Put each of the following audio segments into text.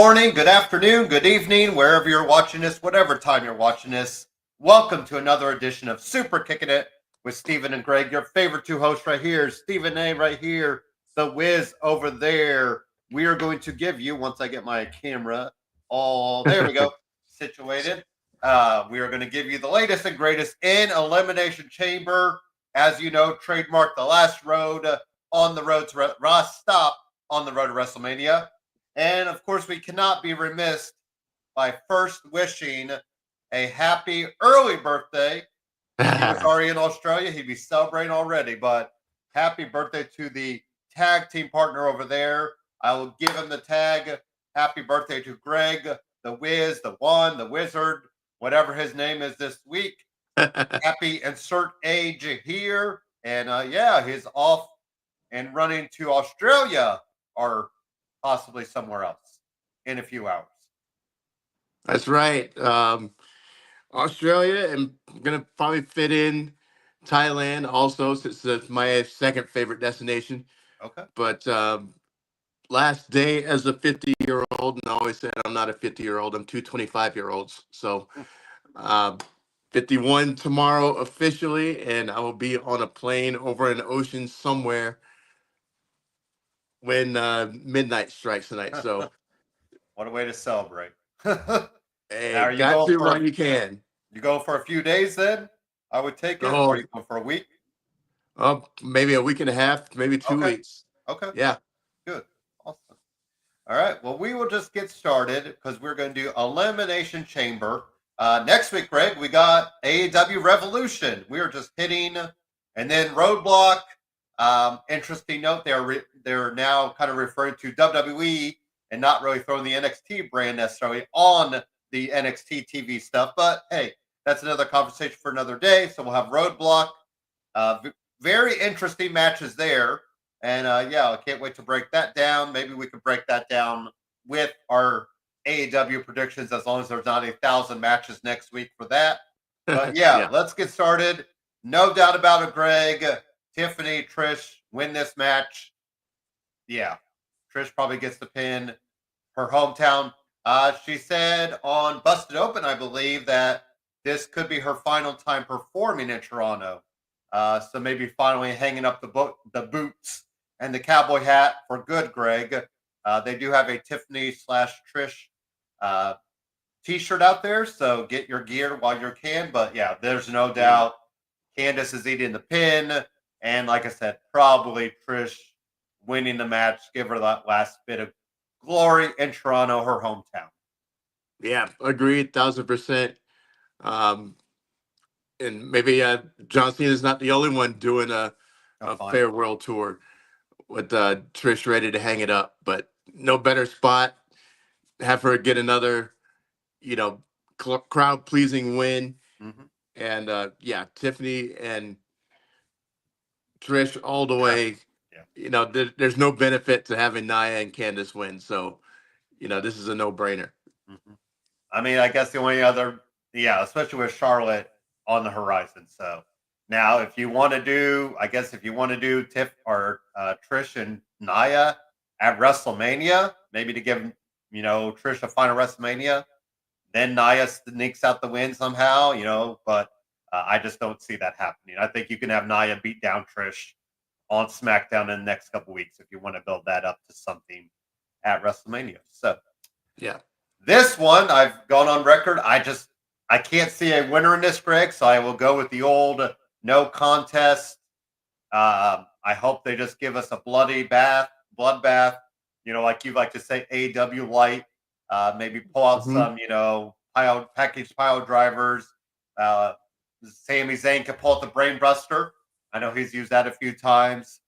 morning, good afternoon, good evening, wherever you're watching this, whatever time you're watching this. Welcome to another edition of Super Kicking It with Stephen and Greg, your favorite two hosts right here. Stephen A right here, the Wiz over there. We are going to give you, once I get my camera there we go, situated. We are going to give you the latest and greatest in Elimination Chamber. As you know, trademark the last road on the road to stop on the road to WrestleMania. And of course, we cannot be remiss by first wishing a happy early birthday. If he was already in Australia, he'd be celebrating already. But happy birthday to the tag team partner over there. I will give him the tag. Happy birthday to Greg, the Wiz, the One, the Wizard, whatever his name is this week. Happy insert age here. And he's off and running to Australia or possibly somewhere else in a few hours. That's right. Australia, and I'm going to probably fit in Thailand also, since it's my second favorite destination. Okay. But last day as a 50-year-old, and I always said I'm not a 50-year-old, I'm two 25-year-olds. So 51 tomorrow officially, and I will be on a plane over an ocean somewhere when midnight strikes tonight. So what a way to celebrate. hey, Now, are you got going to for while you can. You going for a few days then? I would take it. Oh, Or are you going for a week? Maybe a week and a half, maybe 2 weeks. Okay. Yeah. Good. Awesome. All right. Well, we will just get started because we're going to do Elimination Chamber. Next week, Greg, we got AEW Revolution. We are just hitting, and then Roadblock. Interesting note, they're now kind of referring to WWE and not really throwing the NXT brand necessarily on the NXT TV stuff. But hey, that's another conversation for another day. So we'll have Roadblock. Very interesting matches there. And I can't wait to break that down. Maybe we could break that down with our AEW predictions, as long as there's not 1,000 matches next week for that. But let's get started. No doubt about it, Greg. Tiffany, Trish win this match. Yeah, Trish probably gets the pin. Her hometown. She said on Busted Open, I believe, that this could be her final time performing in Toronto. So maybe finally hanging up the boots and the cowboy hat for good, Greg. They do have a Tiffany/Trish t-shirt out there, so get your gear while you can. But yeah, there's no doubt Candice is eating the pin. And like I said, probably Trish winning the match, give her that last bit of glory in Toronto, her hometown. Yeah, agreed, 1,000%. And maybe John Cena is not the only one doing a farewell tour with Trish ready to hang it up. But no better spot. Have her get another, crowd-pleasing win. Mm-hmm. And Tiffany and Trish all the way. Yeah. There's no benefit to having Nia and Candice win. So, this is a no-brainer. Mm-hmm. I mean, I guess the only other, especially with Charlotte on the horizon. So now, if you want to do Tiff or Trish and Nia at WrestleMania, maybe to give Trish a final WrestleMania, then Nia sneaks out the win somehow, but I just don't see that happening. I think you can have Nia beat down Trish on SmackDown in the next couple weeks if you want to build that up to something at WrestleMania. So yeah, this one I've gone on record. I can't see a winner in this, Greg, so I will go with the old no contest. I hope they just give us a bloodbath, like you like to say, AW light. Maybe pull out some, package pile drivers. Sami Zayn can pull out the brain buster. I know he's used that a few times.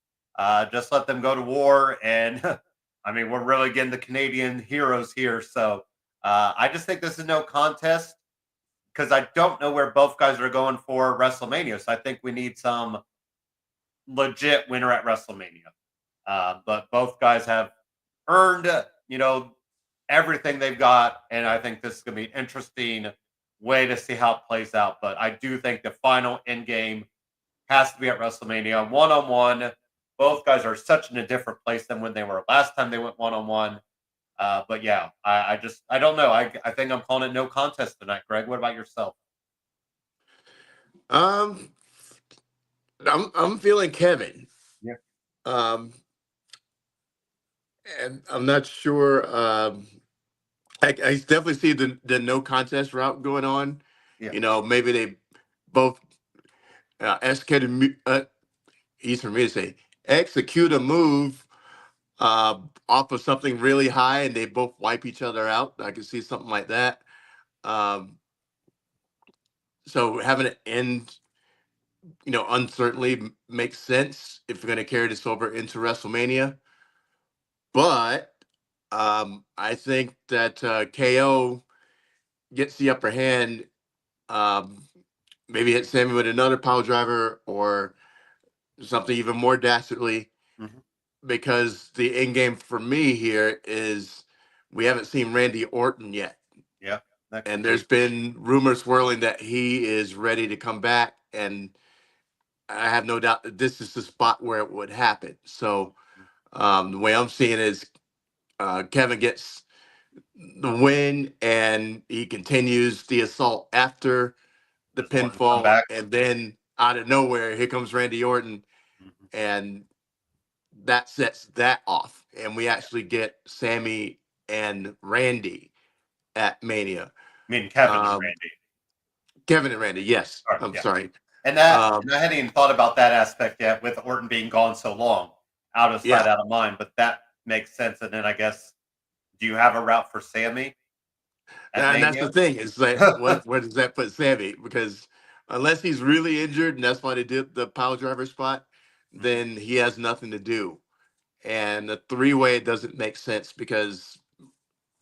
Just let them go to war. And I mean, we're really getting the Canadian heroes here. So I just think this is no contest because I don't know where both guys are going for WrestleMania. So I think we need some legit winner at WrestleMania. But both guys have earned, everything they've got. And I think this is going to be an interesting way to see how it plays out. But I do think the final end game has to be at WrestleMania. One-on-one. Both guys are such in a different place than when they were last time they went one-on-one. But yeah, I don't know. I think I'm calling it no contest tonight. Greg, what about yourself? Um, I'm feeling Kevin. Yeah. Um, and I'm not sure. I definitely see the no contest route going on. Yeah. You know, maybe they both execute easy for me to say, execute a move off of something really high, and they both wipe each other out. I can see something like that. Um, so having it end, uncertainly makes sense if you're going to carry this over into WrestleMania. But I think that KO gets the upper hand. Um, maybe hit Sammy with another power driver or something even more dastardly. Hmm. Because the end game for me here is we haven't seen Randy Orton yet. Yeah. That could And be. there's been rumors swirling that he is ready to come back. And I have no doubt that this is the spot where it would happen. So the way I'm seeing it is Kevin gets the win and he continues the assault after the Does Orton come pinfall. back? And then out of nowhere, here comes Randy Orton. Hmm. And that sets that off. And we Yeah. actually get Sammy and Randy at Mania. I mean, Kevin and Um, Randy. Kevin and Randy, yes. All right. I'm Yeah. sorry. And Um, I hadn't even thought about that aspect yet with Orton being gone so long, out of sight, yeah. out of mind. But that makes sense. And then I guess, do you have a route for Sammy at And that's the Mania? thing. It's like, where does that put Sammy? Because unless he's really injured, and that's why they did the power driver spot, Mhm. then he has nothing to do. And the three-way doesn't make sense because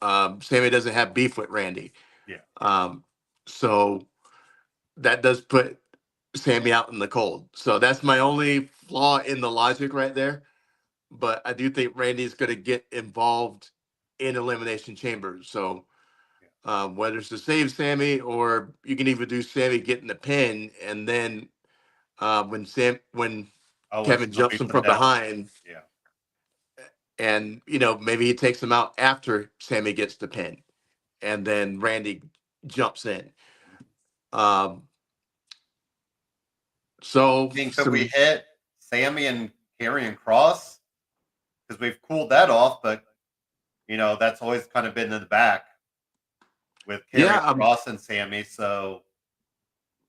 Sammy doesn't have beef with Randy. Yeah. Um, so that does put Sammy out in the cold. So that's my only flaw in the logic right there. But I do think Randy's going to get involved in Elimination Chamber. So Yeah. whether it's to save Sammy or you can even do Sammy getting the pin, and then when Oh, and Kevin still jumps beat him them from down. behind, Yeah. and maybe he takes him out after Sammy gets the pin, and then Randy jumps in. Um, so I mean, could we some hit Sammy and Karrion Cross? Because we've cooled that off, but that's always kind of been in the back with Karrion yeah, Cross and Sammy. So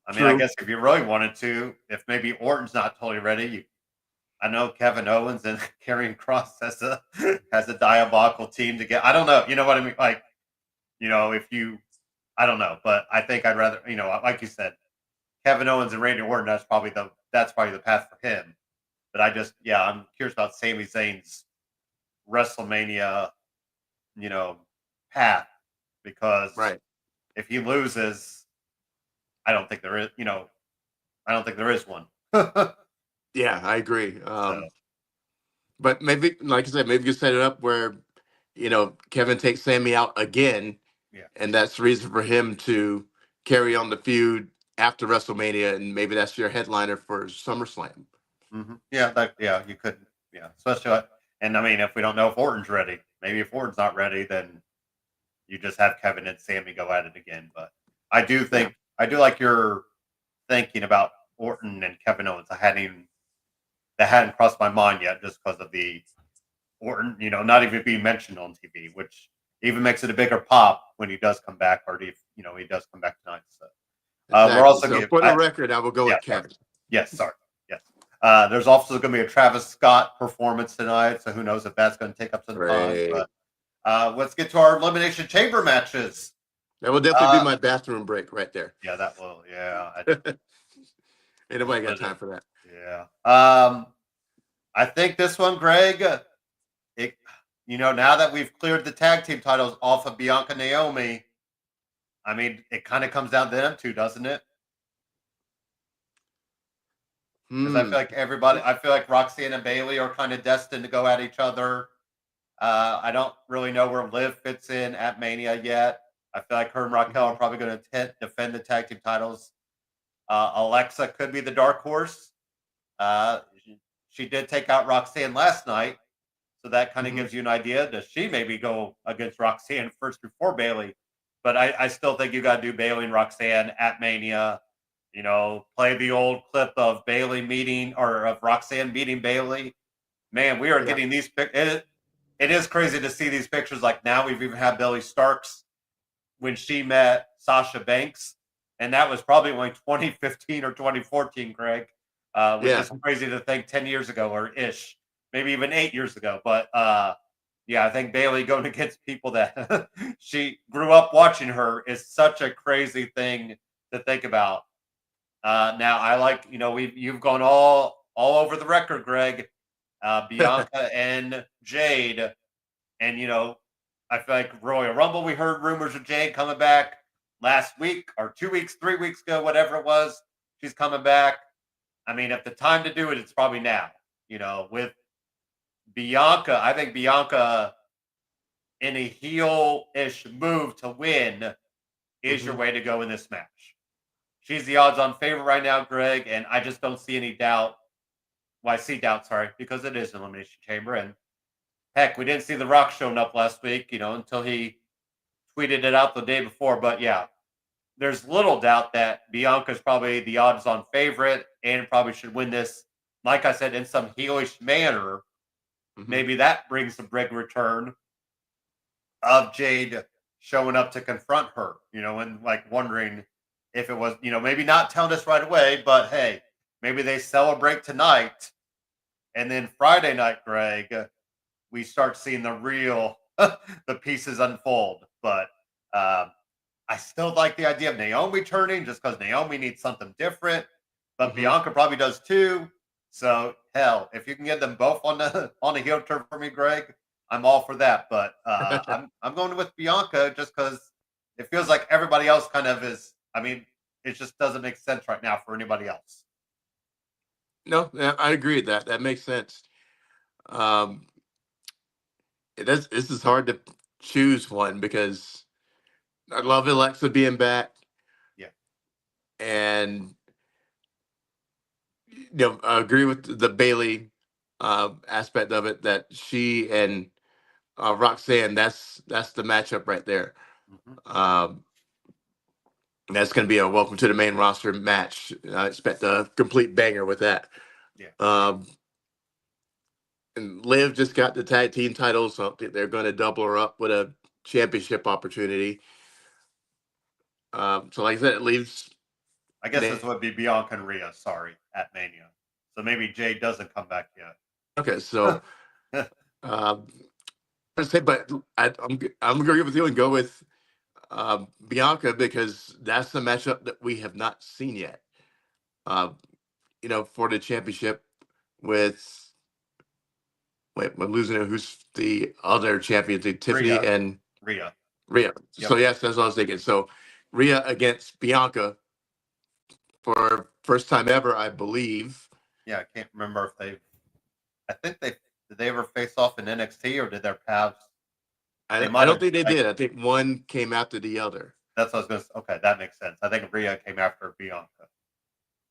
I mean, I true. guess if you really wanted to, if maybe Orton's not totally ready, I know Kevin Owens and Karrion Cross has a diabolical team to get. I don't know. You know what I mean? Like, if you, I don't know, but I think I'd rather, like you said, Kevin Owens and Randy Orton. That's probably the path for him. But yeah, I'm curious about Sami Zayn's WrestleMania, you know, path because Right. if he loses, I don't think there is, I don't think there is one. So Yeah, I agree. But maybe, like I said, maybe you set it up where, Kevin takes Sammy out again, yeah. and that's the reason for him to carry on the feud after WrestleMania, and maybe that's your headliner for SummerSlam. Yeah, you could, yeah, especially, and I mean, if we don't know if Orton's ready, maybe if Orton's not ready, then you just have Kevin and Sammy go at it again. But Yeah, I do like your thinking about Orton and Kevin Owens. That hadn't crossed my mind yet, just because of the Orton, not even being mentioned on TV, which even makes it a bigger pop when he does come back, or if he does come back tonight. So we're exactly. also So getting, for the record, I will go yeah, with sorry. Kevin. Yes, sorry. Yes. There's also going to be a Travis Scott performance tonight, so who knows if that's going to take up some time. Right. But let's get to our Elimination Chamber matches. That will definitely be Uh, my bathroom break right there. yeah, that will. Yeah, Ain't we'll nobody got put it. time for that. Yeah. I think this one, Greg. It, now that we've cleared the tag team titles off of Bianca Naomi, I mean, it kind of comes down to them two, doesn't it? Because Hmm. I feel like Roxanne and Bailey are kind of destined to go at each other. I don't really know where Liv fits in at Mania yet. I feel like her and Raquel are Mhm. probably going to defend the tag team titles. Alexa could be the dark horse. She did take out Roxanne last night, So that kind of gives you an idea. Does she maybe go against Roxanne first before Bailey? But I still think you got to do Bailey and Roxanne at Mania. Play the old clip of Bailey meeting or of Roxanne meeting Bailey. Man, we are getting these pictures. It is crazy to see these pictures. Like now, we've even had Billy Starks when she met Sasha Banks, and that was probably only 2015 or 2014, Greg, which is crazy to think 10 years ago or ish, maybe even 8 years ago. But I think Bailey going against people that she grew up watching her is such a crazy thing to think about. Now, I like, you've gone all over the record, Greg, Bianca and Jade, and I feel like Royal Rumble, we heard rumors of Jade coming back last week or 2 weeks, 3 weeks ago, whatever it was. She's coming back. I mean, if the time to do it, it's probably now. With Bianca, I think Bianca in a heel-ish move to win is your way to go in this match. She's the odds-on favorite right now, Greg, and I just don't see any doubt. Well, I see doubt, sorry, because it is an Elimination Chamber, and heck, we didn't see The Rock showing up last week, until he tweeted it out the day before. But yeah, there's little doubt that Bianca's probably the odds-on favorite and probably should win this. Like I said, in some heelish manner. Maybe that brings the big return of Jade showing up to confront her, and like wondering if it was, maybe not telling us right away, but hey, maybe they celebrate tonight. And then Friday night, Greg, we start seeing the real, the pieces unfold. But I still like the idea of Naomi turning just because Naomi needs something different. But Bianca probably does too. So hell, if you can get them both on the heel turn for me, Greg, I'm all for that. But I'm going with Bianca just because it feels like everybody else kind of is. I mean, it just doesn't make sense right now for anybody else. No, I agree with that. That makes sense. This is hard to choose one because I love Alexa being back. Yeah. And I agree with the Bailey aspect of it, that she and Roxanne, that's the matchup right there. That's going to be a welcome to the main roster match. I expect a complete banger with that. Yeah. And Liv just got the tag team titles, so they're going to double her up with a championship opportunity. So like I said, it leaves. I guess this would be Bianca and Rhea, sorry, at Mania. So maybe Jade doesn't come back yet. Okay, so I say, but I'm gonna agree with you and go with Bianca because that's the matchup that we have not seen yet. For the championship with we're losing it. Who's the other champion? Tiffany Rhea. and Rhea. Yep. So yes, that's what I was thinking. So Rhea against Bianca for first time ever, I believe. Yeah, I can't remember if I think did they ever face off in NXT or did their paths? I don't think they did. I think one came after the other. That's what I was going to say. Okay, that makes sense. I think Rhea came after Bianca.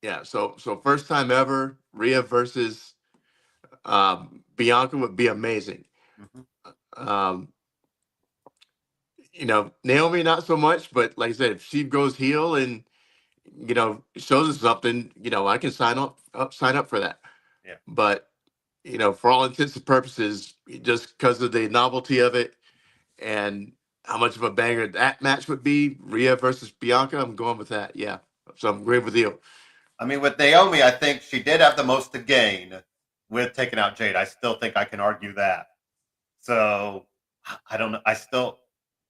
Yeah, so first time ever, Rhea versus Bianca would be amazing. Naomi not so much, but like I said, if she goes heel and shows us something, I can sign up for that. Yeah. But for all intents and purposes, just because of the novelty of it and how much of a banger that match would be, Rhea versus Bianca, I'm going with that. Yeah, so I'm agreeing with you. I mean, with Naomi, I think she did have the most to gain with taking out Jade. I still think I can argue that. So I don't know. I still,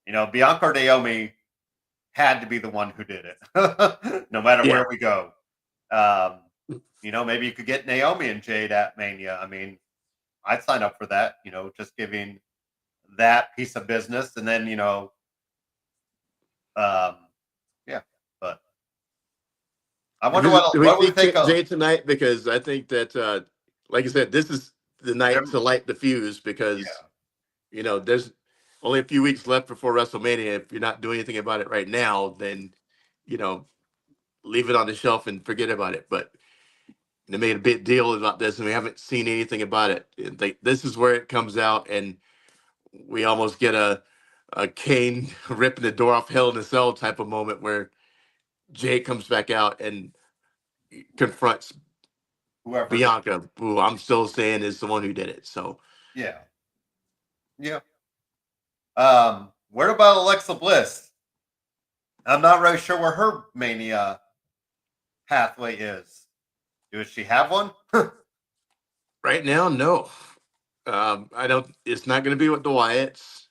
Bianca or Naomi had to be the one who did it, no matter where we go. Maybe you could get Naomi and Jade at Mania. I mean, I'd sign up for that. Just giving that piece of business, and then But I wonder what we think of Jade tonight, because I think that, like I said, this is the night to light the fuse because there's only a few weeks left before WrestleMania. If you're not doing anything about it right now, then leave it on the shelf and forget about it. But they made a big deal about this, and we haven't seen anything about it. This is where it comes out, and we almost get a Kane ripping the door off Hell in a Cell type of moment where Jay comes back out and confronts Whoever. Bianca, who I'm still saying is the one who did it. So Yeah. Yeah. What about Alexa Bliss? I'm not really sure where her Mania pathway is. Does she have one? right now, no. I don't. It's not going to be with the Wyatts.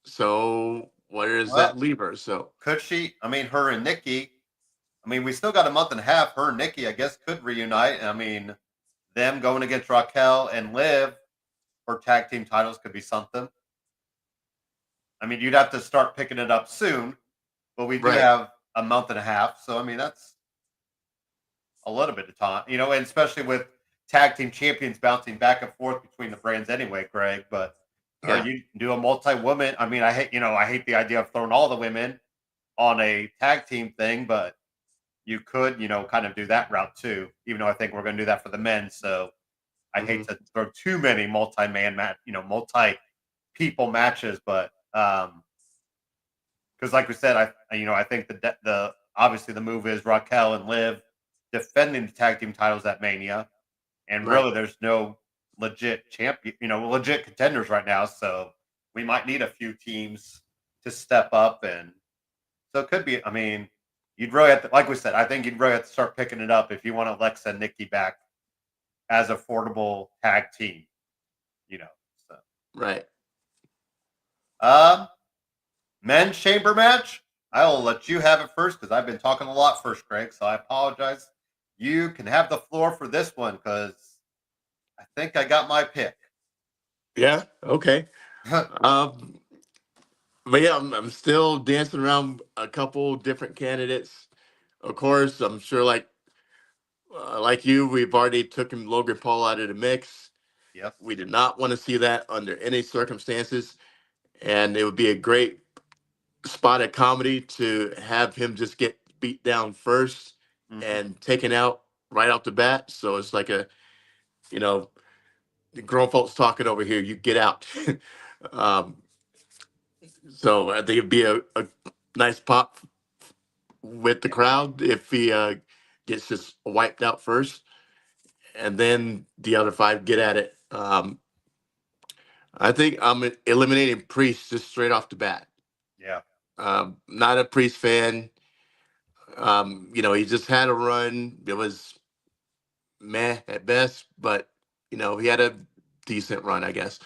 So where does Well, that leave her? So could she? I mean, her and Nikki. I mean, we still got a month and a half. Her and Nikki, I guess, could reunite. I mean, them going against Raquel and Liv for tag team titles could be something. I mean, you'd have to start picking it up soon, but we do right, have a month and a half. So, I mean, that's a little bit of time, you know, and especially with tag team champions bouncing back and forth between the brands anyway, Greg. But or yeah, you do a multi-woman. I mean, I hate the idea of throwing all the women on a tag team thing, but you could, kind of do that route too. Even though I think we're going to do that for the men, so I hate to throw too many multi-man match, multi-people matches, but because like we said, I think the obviously the move is Raquel and Liv defending the tag team titles at Mania, and right. really there's no legit champion, legit contenders right now, so we might need a few teams to step up, and so it could be. I mean, you'd really have to, like we said, I think you'd really have to start picking it up if you want Alexa and Nikki back as affordable tag team, you know. So, Right. um, men's chamber match. I will let you have it first because I've been talking a lot first, Greg. So I apologize. You can have the floor for this one because I think I got my pick. Yeah. Okay. Um, but yeah, I'm still dancing around a couple different candidates. Of course, I'm sure like you, we've already taken Logan Paul out of the mix. Yes. We did not want to see that under any circumstances, and it would be a great spot at comedy to have him just get beat down first Mm-hmm. and taken out right off the bat. So it's like you know, the grown folks talking over here. You get out. um, so I think it'd be a nice pop with the crowd if he gets just wiped out first, and then the other five get at it. I think I'm eliminating Priest just straight off the bat. Yeah. Not a Priest fan. He just had a run. It was meh at best, but he had a decent run, I guess.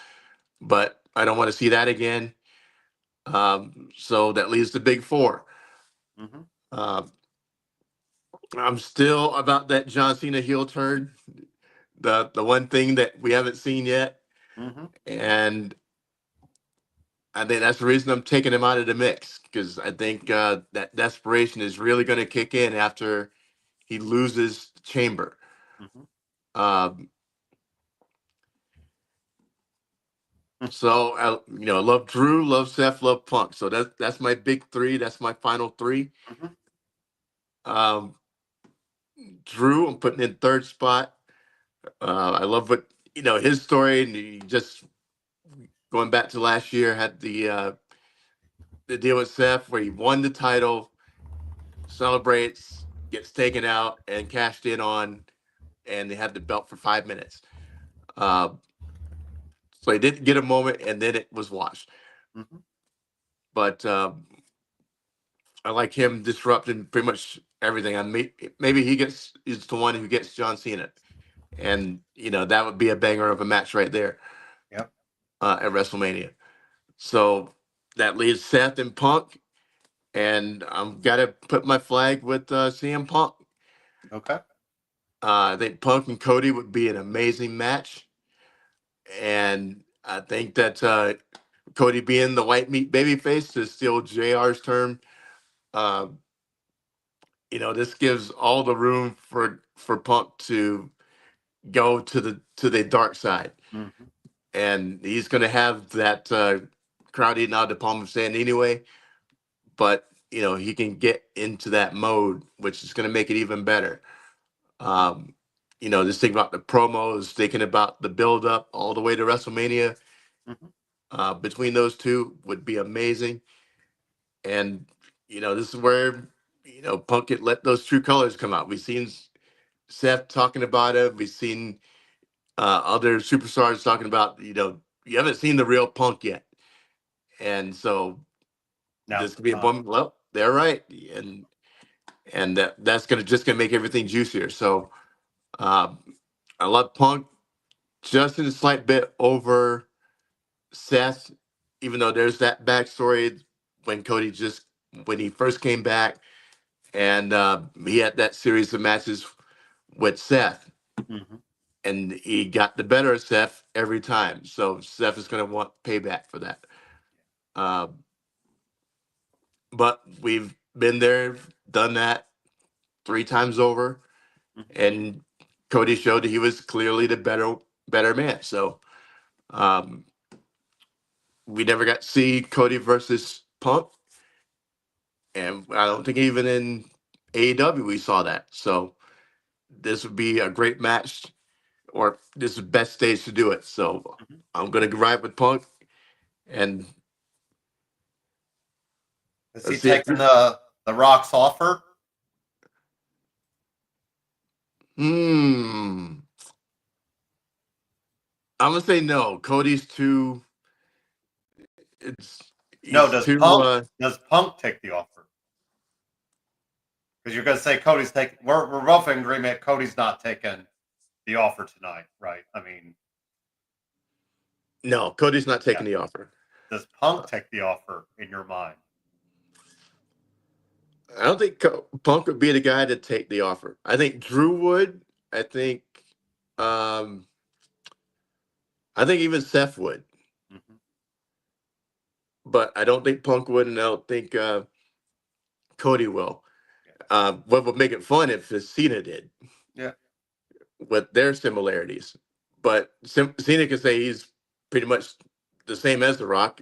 But I don't want to see that again. So that leaves the big four. Mm-hmm. Um, I'm still about that John Cena heel turn, the one thing that we haven't seen yet, Mm-hmm. and I think that's the reason I'm taking him out of the mix because I think that desperation is really going to kick in after he loses Chamber. Mm-hmm. Um, so I love Drew, love Seth, love Punk. So that's my big three. That's my final three. Mm-hmm. Um, Drew, I'm putting in third spot. I love what his story, and he just going back to last year had the deal with Seth where he won the title, celebrates, gets taken out, and cashed in on, and they had the belt for 5 minutes. Uh, so he didn't get a moment, and then it was washed. Mm-hmm. But I like him disrupting pretty much everything. Maybe is the one who gets John Cena, and that would be a banger of a match right there Yep. at WrestleMania. So that leaves Seth and Punk, and I'm gotta put my flag with CM Punk. Okay. I think Punk and Cody would be an amazing match, and I think that Cody being the white meat babyface to steal JR's term, uh, this gives all the room for Punk to go to the dark side, Mm-hmm. and he's going to have that crowd eating out of the palm of his hand anyway. But he can get into that mode, which is going to make it even better. Um, just thinking about the promos, thinking about the build up all the way to WrestleMania. Between those two would be amazing. And this is where Punk could let those true colors come out. We've seen Seth talking about it. We've seen other superstars talking about you haven't seen the real Punk yet, and so this could be a bum. Well, they're right, and that's gonna make everything juicier. So I love Punk just in a slight bit over Seth, even though there's that backstory when when he first came back, and he had that series of matches with Seth, and he got the better of Seth every time. So Seth is going to want payback for that. But we've been there, done that 3 times over, and Cody showed that he was clearly the better man. So we never got to see Cody versus Punk, and I don't think even in AEW we saw that. So this would be a great match, or this is the best stage to do it. So I'm gonna ride with Punk, and is he taking the Rock's offer? I'm gonna say no. Cody's too. Does Punk take the offer? Because you're going to say Cody's taking. We're both in agreement. Cody's not taking the offer tonight, right? I mean, no, Cody's not taking the offer. Does Punk take the offer in your mind? I don't think Punk would be the guy to take the offer. I think Drew would. I think even Seth would. But I don't think Punk would, and I don't think Cody will. What would make it fun if Cena did? Yeah. With their similarities. But Cena can say he's pretty much the same as The Rock,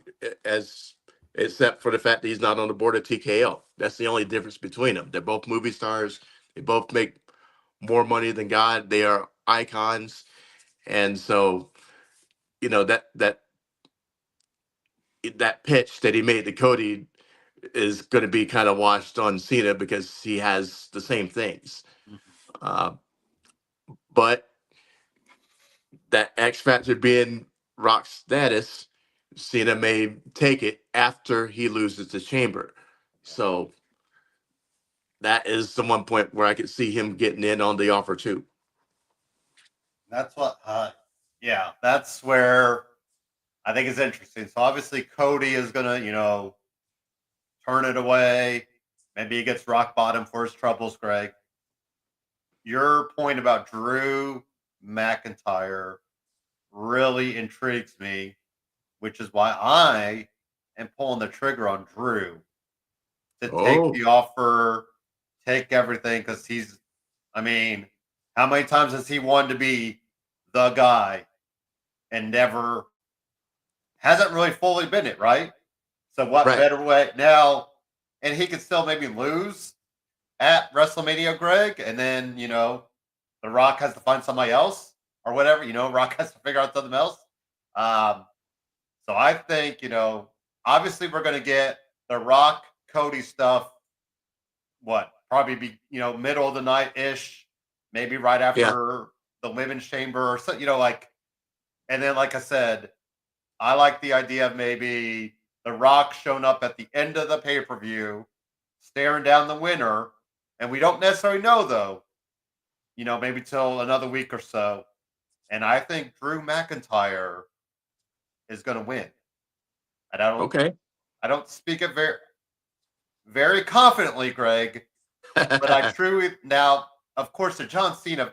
except for the fact that he's not on the board of TKO. That's the only difference between them. They're both movie stars. They both make more money than God. They are icons. And so, that pitch that he made to Cody is going to be kind of washed on Cena because he has the same things. But that X Factor being Rock's status, Cena may take it after he loses the chamber. So that is the one point where I could see him getting in on the offer too. That's what, that's where I think it's interesting. So obviously Cody is going to, turn it away. Maybe he gets rock bottom for his troubles, Greg. Your point about Drew McIntyre really intrigues me, which is why I am pulling the trigger on Drew to take the offer, take everything, because how many times has he wanted to be the guy and never hasn't really fully been it, right? So what better way now? And he could still maybe lose at WrestleMania, Greg, and then The Rock has to find somebody else or whatever. Rock has to figure out something else. So I think obviously we're going to get the Rock Cody stuff. What probably be middle of the night ish, maybe right after the Living Chamber or so. And then like I said, I like the idea of maybe The Rock showing up at the end of the pay-per-view, staring down the winner, and we don't necessarily know though, maybe till another week or so. And I think Drew McIntyre is going to win. I don't speak it very, very confidently, Greg, but I truly now, of course, the John Cena.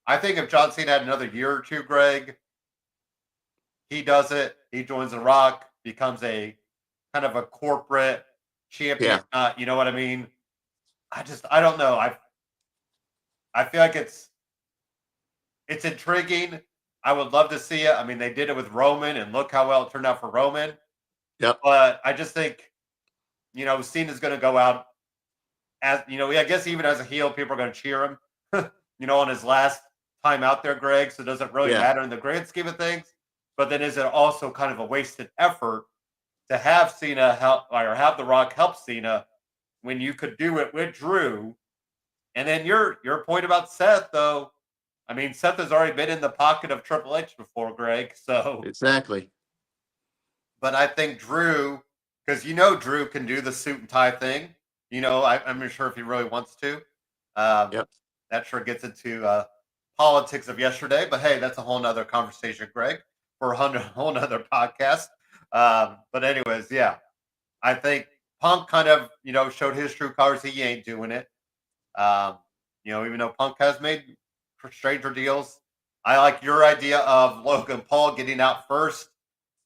I think if John Cena had another year or two, Greg, he does it. He joins The Rock, becomes a kind of a corporate champion. You know what I mean? I don't know. I feel like it's intriguing. I would love to see it. I mean, they did it with Roman, and look how well it turned out for Roman. Yep. But I just think, Cena's going to go out as, I guess even as a heel, people are going to cheer him, on his last time out there, Greg, so it doesn't really Yeah. matter in the grand scheme of things. But then is it also kind of a wasted effort to have Cena help or have The Rock help Cena when you could do it with Drew? And then your point about Seth, though, I mean, Seth has already been in the pocket of Triple H before, Greg. So, Exactly. but I think Drew, because Drew can do the suit and tie thing. I'm not sure if he really wants to. Yep. That sure gets into politics of yesterday, but hey, that's a whole nother conversation, Greg, for a whole nother podcast. But anyways, yeah, I think Punk kind of, showed his true colors. He ain't doing it. Um, even though Punk has made stranger deals, I like your idea of Logan Paul getting out first.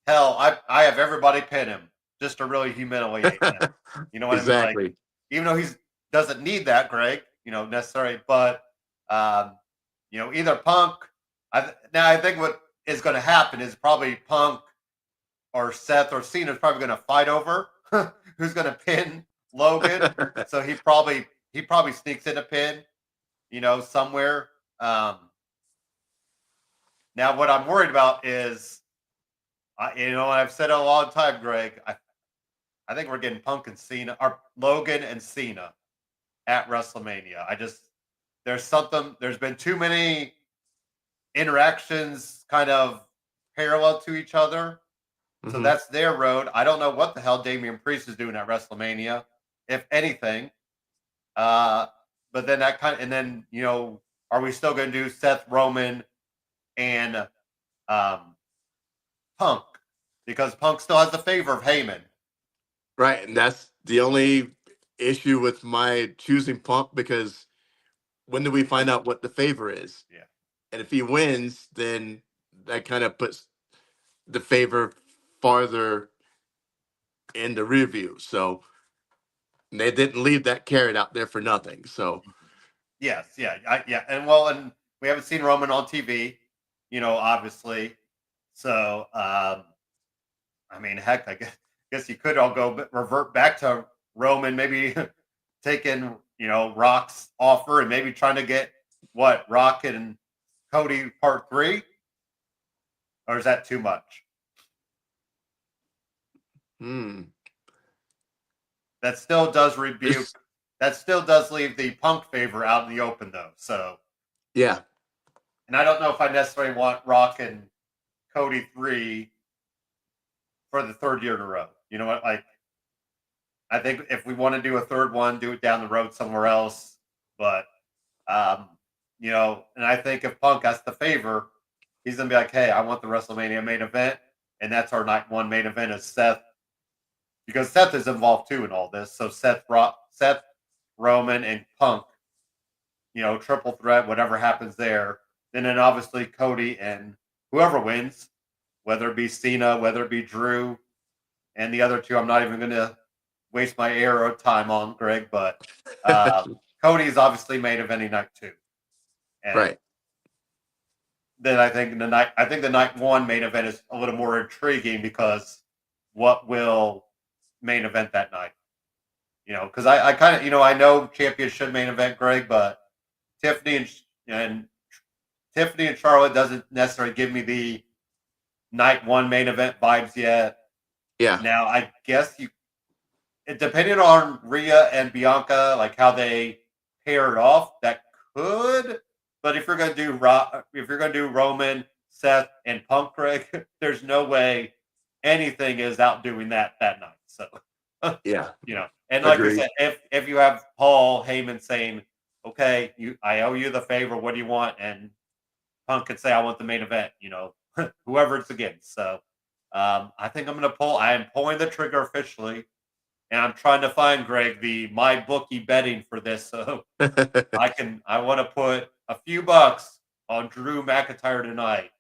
Hell, I have everybody pin him just to really humiliate him. You know what I mean? Like, Exactly. even though he's doesn't need that, Greg, necessarily, but either Punk. I think what is going to happen is probably Punk or Seth or Cena is probably going to fight over who's going to pin Logan. So he probably sneaks in a pin, somewhere. Now what I'm worried about is, I've said it a long time, Greg. I think we're getting Punk and Cena, or Logan and Cena at WrestleMania. There's been too many interactions kind of parallel to each other. So that's their road. I don't know what the hell Damian Priest is doing at WrestleMania, if anything. But then are we still going to do Seth Roman and Punk? Because Punk still has the favor of Heyman. Right, and that's the only issue with my choosing Punk, because when do we find out what the favor is? Yeah. And if he wins, then that kind of puts the favor farther in the review. So they didn't leave that carrot out there for nothing. So Yes, yeah, and we haven't seen Roman on TV, obviously. So, I mean, heck, I guess you could all revert back to Roman, maybe taking Rock's offer and maybe trying to get Rock and Cody part 3, or is that too much? That still does rebuke. That still does leave the Punk favor out in the open, though. So yeah, and I don't know if I necessarily want Rock and Cody 3 for the third year in a row. You know what? Like, I think if we want to do a third one, do it down the road somewhere else. But, and I think if Punk has the favor, he's going to be like, hey, I want the WrestleMania main event. And that's our night one main event is Seth. Because Seth is involved too in all this. So Seth, Roman, and Punk, triple threat, whatever happens there. And then obviously Cody and whoever wins, whether it be Cena, whether it be Drew, and the other two, I'm not even going to waste my air of time on, Greg, but Cody is obviously main eventing night 2. And right. then I think the night 1 main event is a little more intriguing because what will main event that night? Because I kind of, I know champions should main event, Greg, but Tiffany and Charlotte doesn't necessarily give me the night 1 main event vibes yet. Yeah. Now I guess depending on Rhea and Bianca, like how they pair it off, that could. But if you're gonna do Roman, Seth, and Punk, Greg, there's no way anything is outdoing that night. So yeah, and like we said, if you have Paul Heyman saying, "Okay, I owe you the favor. What do you want?" and Punk could say, "I want the main event," whoever it's against. So I think I'm gonna pull. I am pulling the trigger officially. And I'm trying to find, Greg, the my bookie betting for this. So I want to put a few bucks on Drew McIntyre tonight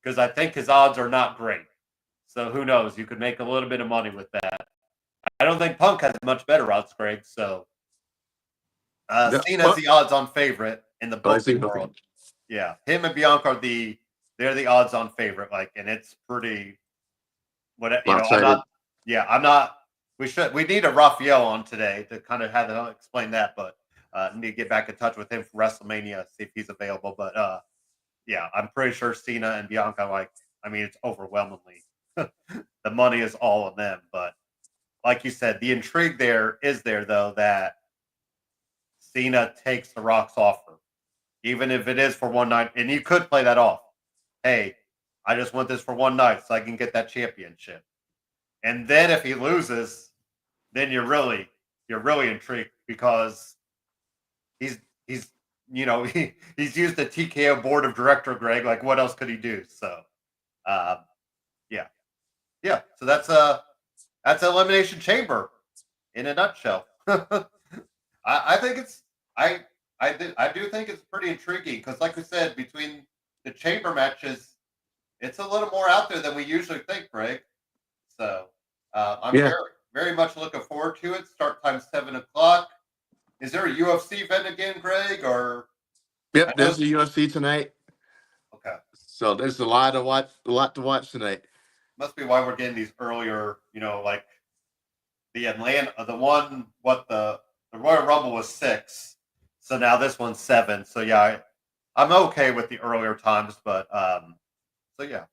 because I think his odds are not great. So who knows? You could make a little bit of money with that. I don't think Punk has much better odds, Greg. So Cena's the odds-on favorite in the booking world. Yeah, him and Bianca are they're the odds-on favorite. Like, and it's pretty. I'm not. We need a Raphael on today to kind of have to explain that, but need to get back in touch with him for WrestleMania, see if he's available. But yeah, I'm pretty sure Cena and Bianca, like, I mean, it's overwhelmingly the money is all of them. But like you said, the intrigue there is there though that Cena takes the Rock's offer, even if it is for one night, and you could play that off. Hey, I just want this for one night so I can get that championship. And then if he loses, then you're really intrigued because he's he's he's used the TKO board of director, Greg. Like what else could he do? So um, yeah, yeah. So that's Elimination Chamber in a nutshell. I think it's I do think it's pretty intriguing because, like we said, between the chamber matches, it's a little more out there than we usually think, Greg. So I'm Yeah. very much looking forward to it. Start time 7 o'clock. Is there a UFC event again, Greg? Or I Yep. know. There's the UFC tonight. Okay, So there's a lot to watch tonight. must be why we're getting these earlier. Like the Atlanta, the one what the Royal Rumble was 6, so now this one's 7. So yeah, I'm okay with the earlier times, but so yeah.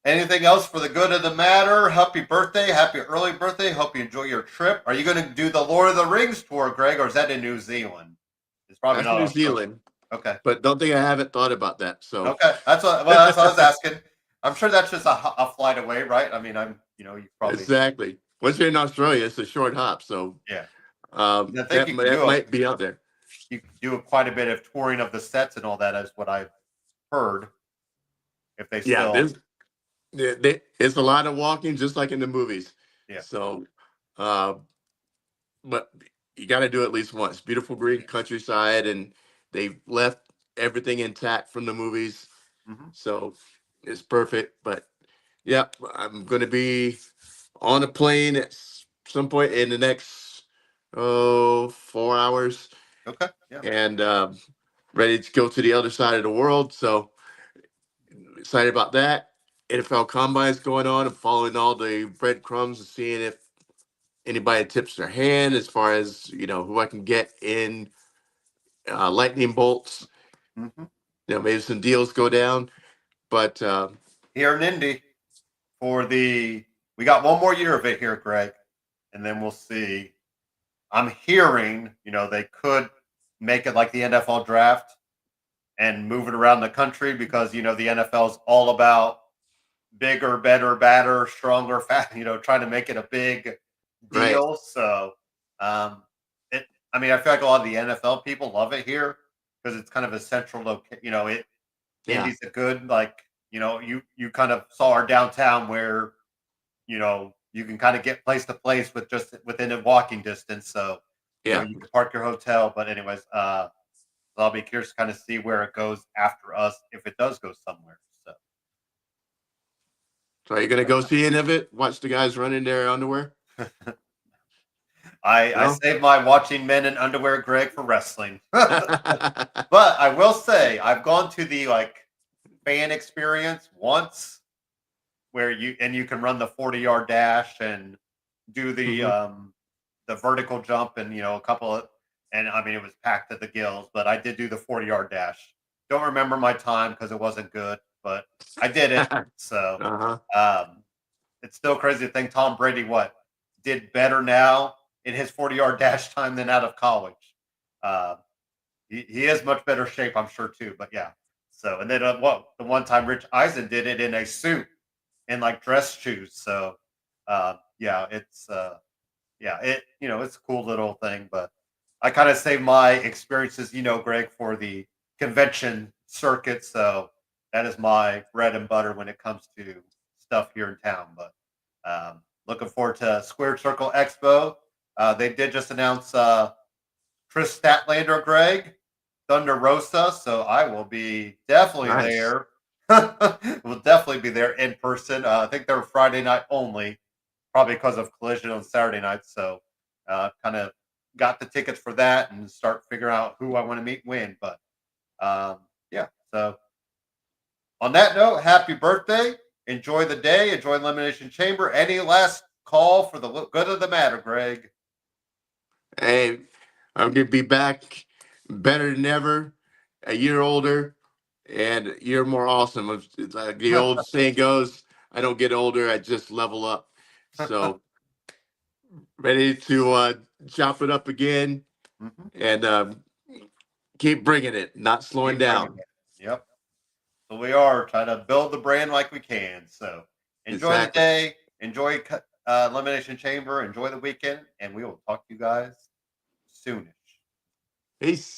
Anything else for the good of the matter? Happy birthday, happy early birthday. Hope you enjoy your trip. Are you going to do the Lord of the Rings tour, Greg, or is that in New Zealand? It's probably That's not New Australia. Zealand, Okay. but don't think I haven't thought about that. So Okay. That's what I was asking. I'm sure that's just a flight away, right? I mean, you probably, exactly. Once you're in Australia, it's a short hop. So yeah. And I think that might be out there. you can do quite a bit of touring of the sets and all that, is what I've heard. If they Yeah, still, it's a lot of walking, just like in the movies. yeah. So, uh, but you got to do it at least once. Beautiful green countryside, and they left everything intact from the movies, Hmm. so it's perfect. But yeah, I'm going to be on a plane at some point in the next 4 hours, Okay. Yeah. and ready to go to the other side of the world. So excited about that. NFL Combine's going on. I'm following all the breadcrumbs and seeing if anybody tips their hand as far as who I can get in lightning bolts. Hmm. Maybe some deals go down, but Here in Indy we got one more year of it here, Greg, and then we'll see. I'm hearing, they could make it like the NFL draft and move it around the country because the NFL is all about bigger, better, badder, stronger, fat. Trying to make it a big right, deal. So, um, it. I mean, I feel like a lot of the NFL people love it here because it's kind of a central location. yeah, Indy's a good you kind of saw our downtown where you can kind of get place to place with just within a walking distance. So, yeah. you can park your hotel. But anyways, so I'll be curious to kind of see where it goes after us if it does go somewhere. So So are you gonna go see any of it? Watch the guys run in their underwear? I No. save my watching men in underwear, Greg, for wrestling. But I will say I've gone to the fan experience once where you can run the 40-yard dash and do Mhm. the vertical jump and a couple of, and I mean it was packed to the gills, but I did do the 40-yard dash. Don't remember my time because it wasn't good, but I did it. So Uh-huh. um it's still crazy to think Tom Brady did better now in his 40-yard dash time than out of college. Uh, he is much better shape, I'm sure too. But yeah. So and then the one time Rich Eisen did it in a suit and like dress shoes. So yeah, it's a cool little thing. But I kind of save my experiences, Greg, for the convention circuit. So that is my bread and butter when it comes to stuff here in town. But looking forward to Square Circle Expo. They did just announce Chris Statlander, Greg, Thunder Rosa. So I will be definitely Nice. there. We'll definitely be there in person. I think they're Friday night only, probably because of Collision on Saturday night. So kind of got the tickets for that and start figuring out who I want to meet and when. But yeah. So on that note, happy birthday. Enjoy the day. Enjoy Elimination Chamber. Any last call for the good of the matter, Greg? Hey, I'm gonna be back better than ever. a year older and a year more awesome. It's like the old saying goes, I don't get older, I just level up. So ready to chop it up again and keep bringing it, not slowing Keep bringing down. it. Yep. So we are trying to build the brand like we can. So enjoy the Exactly. day, enjoy Elimination Chamber, enjoy the weekend, and we will talk to you guys soonish. Peace.